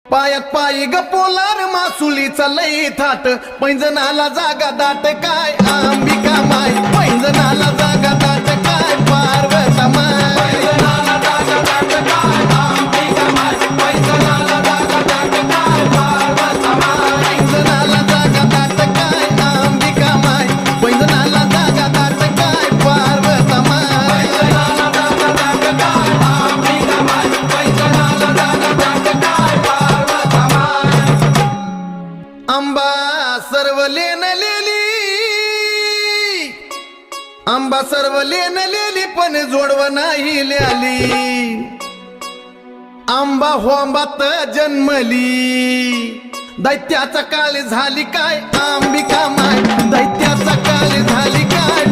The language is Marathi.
पायात पायी ग पोलार मासुलीचा लई थाट पैंजनाला जागा दाट काय अंबिका माय पैंजनाला जागा दाट काय पार्वता माय पैंजनाला जागा दाट काय अंबिका माय पैंजनाला जागा दाट काय पार्वता माय पैंजनाला जागा दाट काय अंबिका माय पैंजनाला जागा दाट काय पार्वता माय पैंजनाला जागा दाट काय अंबिका माय पैंजनाला जागा दाट काय आंबा सर्व लेनलेली आंबा सर्व लेनलेली पण जोडव नाही ल्याली आंबा होंबात जन्मली दैत्याचा काळ झाली काय अंबिका माय दैत्याचा काळ झाली काय